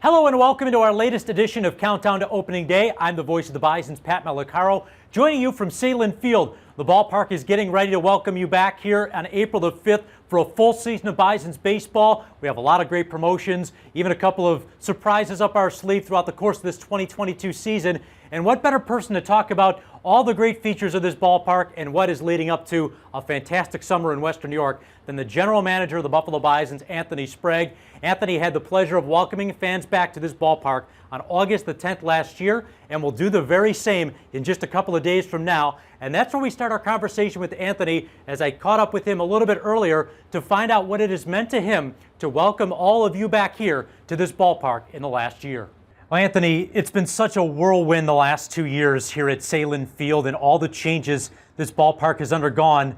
Hello and welcome to our latest edition of Countdown to Opening Day. I'm the voice of the Bisons, Pat Malacaro, joining you from Salem Field. The ballpark is getting ready to welcome you back here on April the 5th for a full season of Bisons baseball. We have a lot of great promotions, even a couple of surprises up our sleeve throughout the course of this 2022 season. And what better person to talk about all the great features of this ballpark and what is leading up to a fantastic summer in Western New York than the general manager of the Buffalo Bisons, Anthony Sprague. Anthony had the pleasure of welcoming fans back to this ballpark on August the 10th last year, and will do the very same in just a couple of days from now. And that's where we start our conversation with Anthony, as I caught up with him a little bit earlier to find out what it has meant to him to welcome all of you back here to this ballpark in the last year. Well, Anthony, it's been such a whirlwind the last 2 years here at Salem Field and all the changes this ballpark has undergone.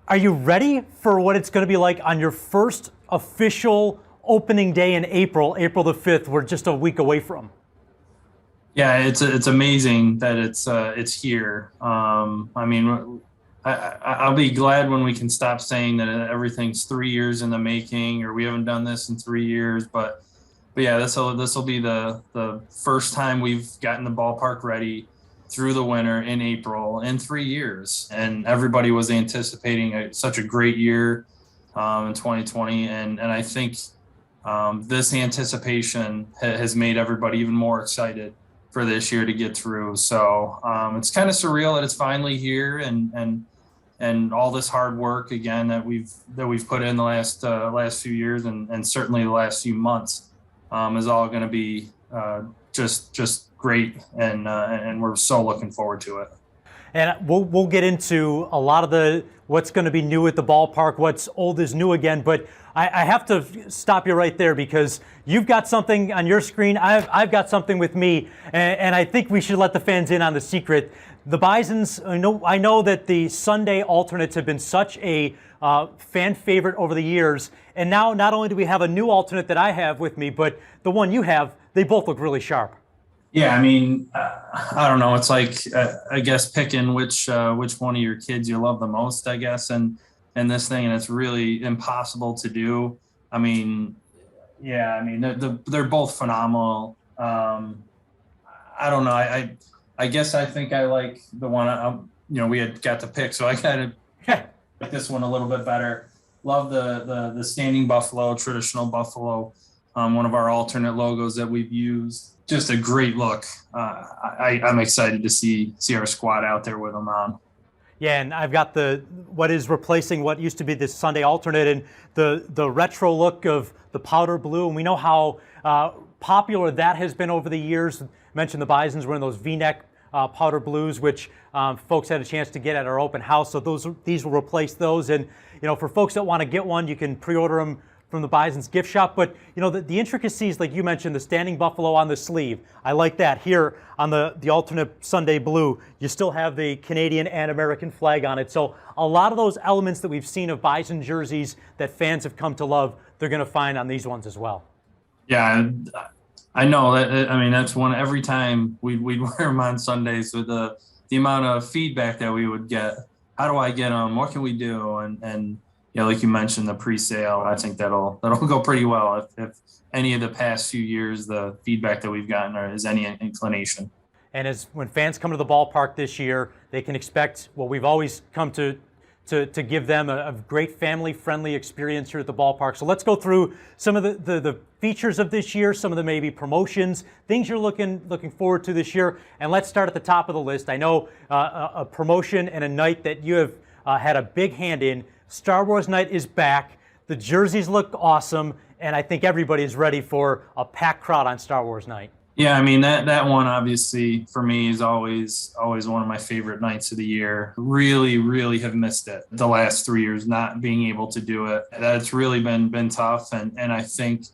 Are you ready for what it's going to be like on your first official opening day in April the 5th? We're just a week away from. Yeah, it's amazing that it's here. I mean, I'll be glad when we can stop saying that everything's 3 years in the making or we haven't done this in 3 years. But yeah, this will be the first time we've gotten the ballpark ready through the winter in April in 3 years, and everybody was anticipating such a great year in 2020, and I think this anticipation has made everybody even more excited for this year to get through. So it's kind of surreal that it's finally here, and all this hard work again that we've put in the last few years, and certainly the last few months is all going to be just great, and we're so looking forward to it. And we'll get into a lot of what's going to be new at the ballpark, what's old is new again. But I have to stop you right there, because you've got something on your screen. I've got something with me, and I think we should let the fans in on the secret. The Bisons, I know that the Sunday alternates have been such a fan favorite over the years. And now not only do we have a new alternate that I have with me, but the one you have, they both look really sharp. Yeah, I mean, I don't know. It's like, I guess, picking which one of your kids you love the most, I guess, and this thing, and it's really impossible to do. I mean, yeah, I mean, they're both phenomenal. I don't know. I guess I think I like the one, we had got to pick, so I got to like this one a little bit better. Love the standing buffalo, traditional buffalo, one of our alternate logos that we've used. Just a great look. I'm excited to see our squad out there with them on. Yeah, and I've got what is replacing what used to be the Sunday alternate, and the retro look of the powder blue, and we know how popular that has been over the years. I mentioned the Bisons were in those V-neck powder blues, which folks had a chance to get at our open house. So these will replace those, and for folks that want to get one, you can pre-order them from the Bison's gift shop. But the intricacies, like you mentioned, the standing buffalo on the sleeve, I like that. Here on the alternate Sunday blue, you still have the Canadian and American flag on it. So a lot of those elements that we've seen of Bison jerseys that fans have come to love, they're going to find on these ones as well. Yeah, I know that. I mean, that's one. Every time we'd wear them on Sundays, with the amount of feedback that we would get. How do I get them? What can we do? And like you mentioned, the pre-sale, I think that'll go pretty well. If any of the past few years, the feedback that we've gotten is any inclination. And when fans come to the ballpark this year, they can expect what we've always come to give them, a great family-friendly experience here at the ballpark. So let's go through some of the features of this year, some of the maybe promotions, things you're looking forward to this year. And let's start at the top of the list. I know a promotion and a night that you have had a big hand in. Star Wars Night is back. The jerseys look awesome, and I think everybody is ready for a packed crowd on Star Wars Night. Yeah, I mean, that one obviously for me is always one of my favorite nights of the year. Really, really have missed it the last 3 years, not being able to do it. That's really been tough, and I think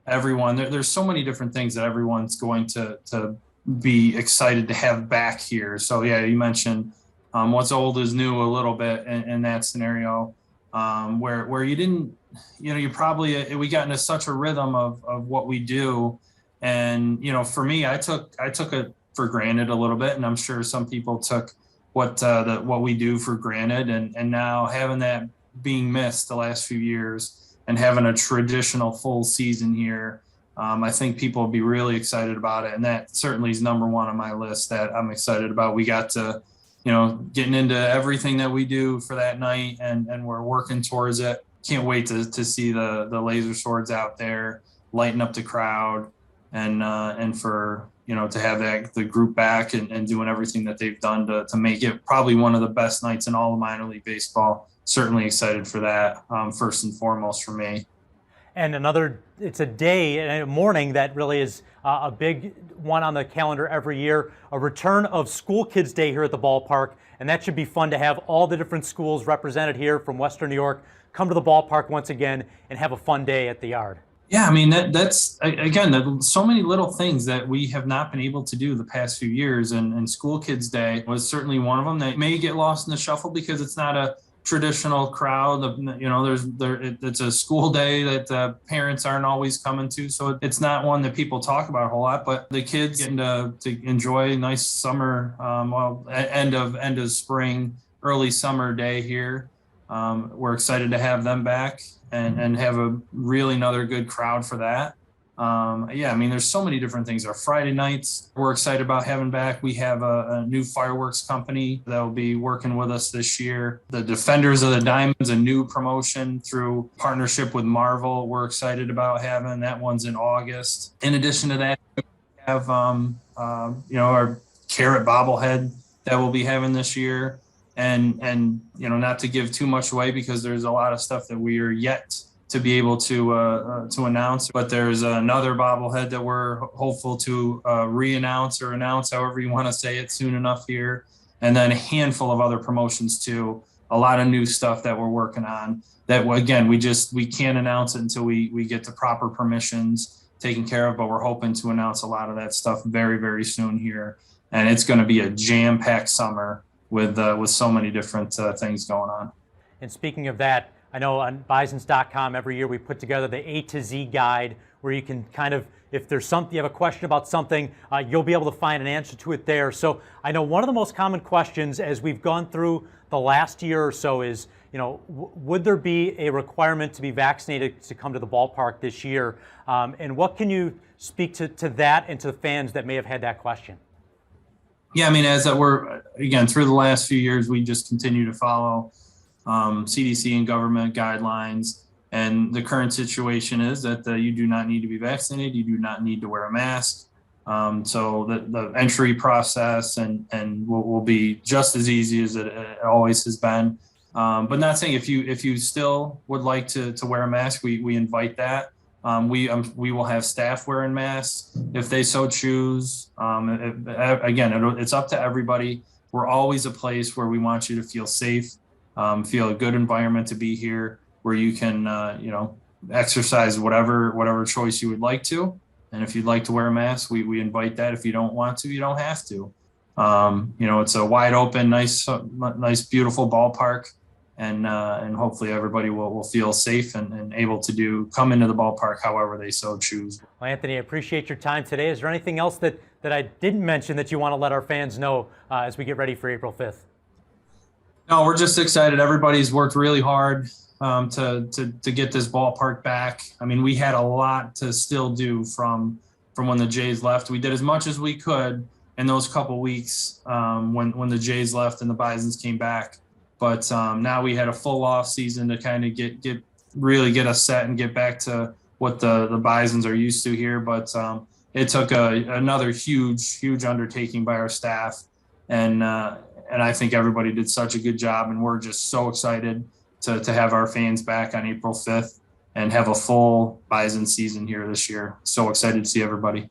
everyone, there's so many different things that everyone's going to be excited to have back here. So yeah, you mentioned what's old is new a little bit in that scenario. Where you didn't, you probably, we got into such a rhythm of what we do. And, for me, I took it for granted a little bit. And I'm sure some people took what we do for granted. And now having that being missed the last few years and having a traditional full season here I think people will be really excited about it. And that certainly is number one on my list that I'm excited about. We got to, getting into everything that we do for that night, and we're working towards it. Can't wait to see the laser swords out there, lighting up the crowd, and for, to have the group back and doing everything that they've done to make it probably one of the best nights in all of minor league baseball. Certainly excited for that, first and foremost for me. And it's a day and a morning that really is a big one on the calendar every year, a return of School Kids Day here at the ballpark. And that should be fun to have all the different schools represented here from Western New York come to the ballpark once again and have a fun day at the yard. Yeah, I mean, that's, again, so many little things that we have not been able to do the past few years. And School Kids Day was certainly one of them that may get lost in the shuffle because it's not a traditional crowd. It's a school day that parents aren't always coming to, so it's not one that people talk about a whole lot. But the kids getting to enjoy a nice summer, end of spring, early summer day here. We're excited to have them back and have a really another good crowd for that. I mean, there's so many different things. Our Friday nights, we're excited about having back. We have a new fireworks company that will be working with us this year. The Defenders of the Diamonds, a new promotion through partnership with Marvel. We're excited about having that. One's in August. In addition to that, we have our carrot bobblehead that we'll be having this year. And not to give too much away because there's a lot of stuff that we are yet to be able to announce, but there's another bobblehead that we're hopeful to re-announce or announce, however you want to say it, soon enough here. And then a handful of other promotions too. A lot of new stuff that we're working on that, again, we can't announce it until we get the proper permissions taken care of, but we're hoping to announce a lot of that stuff very, very soon here. And it's going to be a jam-packed summer with so many different things going on. And speaking of that, I know on Bisons.com every year we put together the A to Z guide where you can kind of, if there's something, you have a question about something, you'll be able to find an answer to it there. So I know one of the most common questions as we've gone through the last year or so is, would there be a requirement to be vaccinated to come to the ballpark this year? And what can you speak to that and to the fans that may have had that question? Yeah, I mean, as we're, again, through the last few years, we just continue to follow CDC and government guidelines. And the current situation is that you do not need to be vaccinated. You do not need to wear a mask. So the entry process and will be just as easy as it always has been. But not saying if you still would like to wear a mask, we invite that. We will have staff wearing masks if they so choose. It's up to everybody. We're always a place where we want you to feel safe. Feel a good environment to be here where you can, exercise whatever choice you would like to. And if you'd like to wear a mask, we invite that. If you don't want to, you don't have to. It's a wide open, nice, beautiful ballpark. And hopefully everybody will feel safe and able to come into the ballpark however they so choose. Well, Anthony, I appreciate your time today. Is there anything else that I didn't mention that you want to let our fans know as we get ready for April 5th? No, we're just excited. Everybody's worked really hard to get this ballpark back. I mean, we had a lot to still do from when the Jays left. We did as much as we could in those couple weeks when the Jays left and the Bisons came back. But now we had a full off season to kind of get us set and get back to what the Bisons are used to here. But it took another huge undertaking by our staff, and I think everybody did such a good job, and we're just so excited to have our fans back on April 5th and have a full Bison season here this year. So excited to see everybody.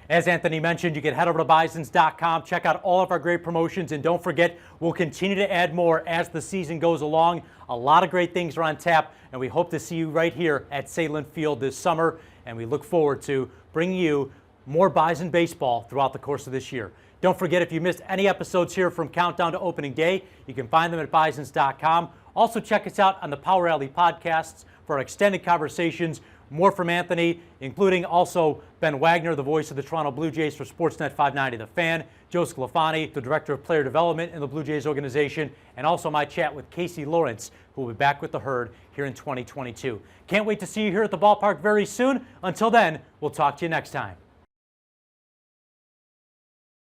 As Anthony mentioned, you can head over to Bisons.com, check out all of our great promotions, and don't forget, we'll continue to add more as the season goes along. A lot of great things are on tap, and we hope to see you right here at Salem Field this summer, and we look forward to bringing you more Bison baseball throughout the course of this year. Don't forget, if you missed any episodes here from Countdown to Opening Day, you can find them at Bisons.com. Also, check us out on the Power Alley podcasts for our extended conversations More from Anthony, including also Ben Wagner, the voice of the Toronto Blue Jays for Sportsnet 590 The Fan, Joe Sclafani, the Director of Player Development in the Blue Jays organization, and also my chat with Casey Lawrence, who will be back with the Herd here in 2022. Can't wait to see you here at the ballpark very soon. Until then, we'll talk to you next time.